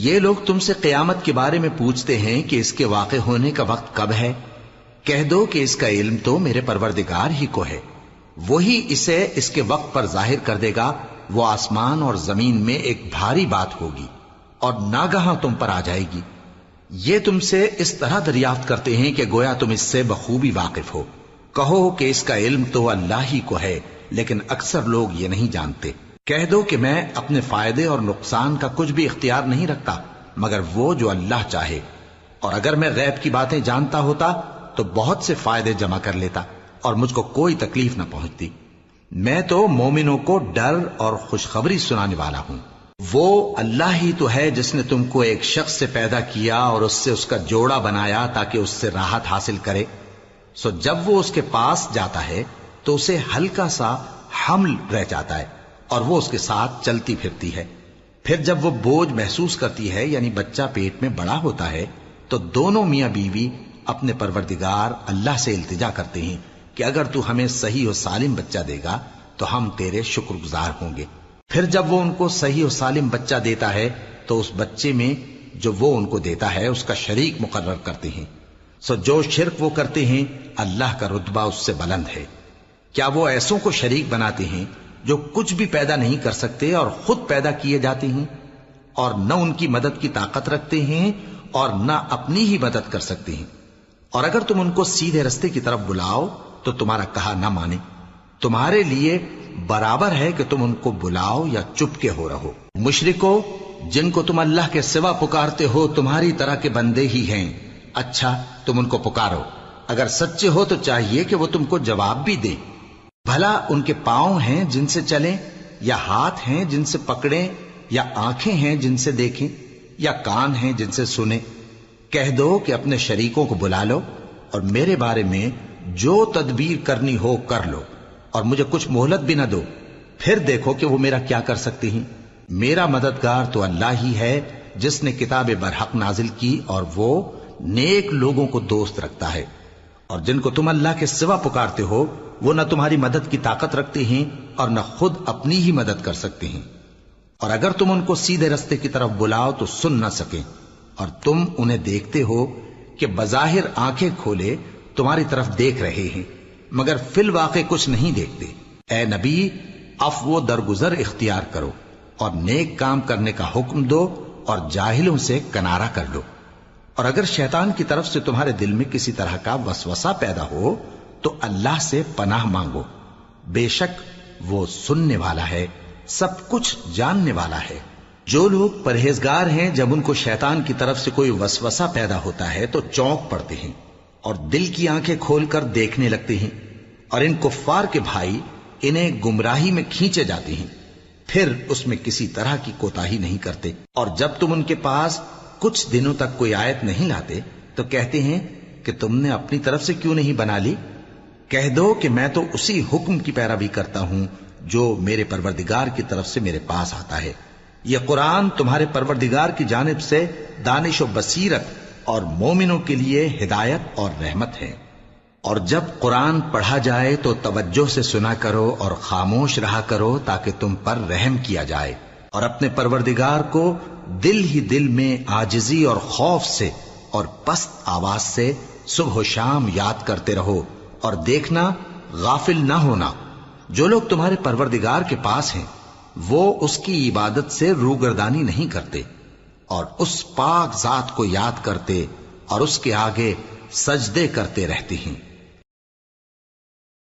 یہ لوگ تم سے قیامت کے بارے میں پوچھتے ہیں کہ اس کے واقع ہونے کا وقت کب ہے؟ کہہ دو کہ اس کا علم تو میرے پروردگار ہی کو ہے، وہی اسے اس کے وقت پر ظاہر کر دے گا۔ وہ آسمان اور زمین میں ایک بھاری بات ہوگی اور ناگہاں تم پر آ جائے گی۔ یہ تم سے اس طرح دریافت کرتے ہیں کہ گویا تم اس سے بخوبی واقف ہو۔ کہو کہ اس کا علم تو اللہ ہی کو ہے، لیکن اکثر لوگ یہ نہیں جانتے۔ کہہ دو کہ میں اپنے فائدے اور نقصان کا کچھ بھی اختیار نہیں رکھتا مگر وہ جو اللہ چاہے، اور اگر میں غیب کی باتیں جانتا ہوتا تو بہت سے فائدے جمع کر لیتا اور مجھ کو کوئی تکلیف نہ پہنچتی۔ میں تو مومنوں کو ڈر اور خوشخبری سنانے والا ہوں۔ وہ اللہ ہی تو ہے جس نے تم کو ایک شخص سے پیدا کیا اور اس سے اس کا جوڑا بنایا تاکہ اس سے راحت حاصل کرے۔ سو جب وہ اس کے پاس جاتا ہے تو اسے ہلکا سا حمل رہ جاتا ہے اور وہ اس کے ساتھ چلتی پھرتی ہے۔ پھر جب وہ بوجھ محسوس کرتی ہے یعنی بچہ پیٹ میں بڑا ہوتا ہے تو دونوں میاں بیوی اپنے پروردگار اللہ سے التجا کرتے ہیں کہ اگر تو ہمیں صحیح و سالم بچہ دے گا تو ہم تیرے شکر گزار ہوں گے۔ پھر جب وہ ان کو صحیح و سالم بچہ دیتا ہے تو اس بچے میں جو وہ ان کو دیتا ہے اس کا شریک مقرر کرتے ہیں۔ سو جو شرک وہ کرتے ہیں اللہ کا رتبہ اس سے بلند ہے۔ کیا وہ ایسوں کو شریک بناتے ہیں جو کچھ بھی پیدا نہیں کر سکتے اور خود پیدا کیے جاتے ہیں، اور نہ ان کی مدد کی طاقت رکھتے ہیں اور نہ اپنی ہی مدد کر سکتے ہیں؟ اور اگر تم ان کو سیدھے رستے کی طرف بلاؤ تو تمہارا کہا نہ مانے۔ تمہارے لیے برابر ہے کہ تم ان کو بلاؤ یا چپ کے ہو رہو۔ مشرکو، جن کو تم اللہ کے سوا پکارتے ہو تمہاری طرح کے بندے ہی ہیں۔ اچھا تم ان کو پکارو، اگر سچے ہو تو چاہیے کہ وہ تم کو جواب بھی دیں۔ بھلا ان کے پاؤں ہیں جن سے چلیں، یا ہاتھ ہیں جن سے پکڑیں، یا آنکھیں ہیں جن سے دیکھیں، یا کان ہیں جن سے سنیں؟ کہہ دو کہ اپنے شریکوں کو بلا لو اور میرے بارے میں جو تدبیر کرنی ہو کر لو، اور مجھے کچھ مہلت بھی نہ دو، پھر دیکھو کہ وہ میرا کیا کر سکتے ہیں۔ میرا مددگار تو اللہ ہی ہے جس نے کتاب برحق نازل کی، اور وہ نیک لوگوں کو دوست رکھتا ہے۔ اور جن کو تم اللہ کے سوا پکارتے ہو وہ نہ تمہاری مدد کی طاقت رکھتے ہیں اور نہ خود اپنی ہی مدد کر سکتے ہیں، اور اگر تم ان کو سیدھے رستے کی طرف بلاؤ تو سن نہ سکیں، اور تم انہیں دیکھتے ہو کہ بظاہر آنکھیں کھولے تمہاری طرف دیکھ رہے ہیں مگر فی الواقع کچھ نہیں دیکھتے۔ اے نبی، عفو و درگزر اختیار کرو اور نیک کام کرنے کا حکم دو اور جاہلوں سے کنارہ کر لو۔ اور اگر شیطان کی طرف سے تمہارے دل میں کسی طرح کا وسوسہ پیدا ہو تو اللہ سے پناہ مانگو، بے شک وہ سننے والا ہے، سب کچھ جاننے والا ہے۔ جو لوگ پرہیزگار ہیں جب ان کو شیطان کی طرف سے کوئی وسوسہ پیدا ہوتا ہے تو چونک پڑتے ہیں اور دل کی آنکھیں کھول کر دیکھنے لگتے ہیں، اور ان کفار کے بھائی انہیں گمراہی میں کھینچے جاتے ہیں، پھر اس میں کسی طرح کی کوتاہی نہیں کرتے۔ اور جب تم ان کے پاس کچھ دنوں تک کوئی آیت نہیں لاتے تو کہتے ہیں کہ تم نے اپنی طرف سے کیوں نہیں بنا لی؟ کہہ دو کہ میں تو اسی حکم کی پیروی کرتا ہوں جو میرے پروردگار کی طرف سے میرے پاس آتا ہے۔ یہ قرآن تمہارے پروردگار کی جانب سے دانش و بصیرت اور مومنوں کے لیے ہدایت اور رحمت ہے۔ اور جب قرآن پڑھا جائے تو توجہ سے سنا کرو اور خاموش رہا کرو تاکہ تم پر رحم کیا جائے، اور اپنے پروردگار کو دل ہی دل میں عاجزی اور خوف سے اور پست آواز سے صبح و شام یاد کرتے رہو، اور دیکھنا غافل نہ ہونا۔ جو لوگ تمہارے پروردگار کے پاس ہیں وہ اس کی عبادت سے روگردانی نہیں کرتے، اور اس پاک ذات کو یاد کرتے اور اس کے آگے سجدے کرتے رہتے ہیں۔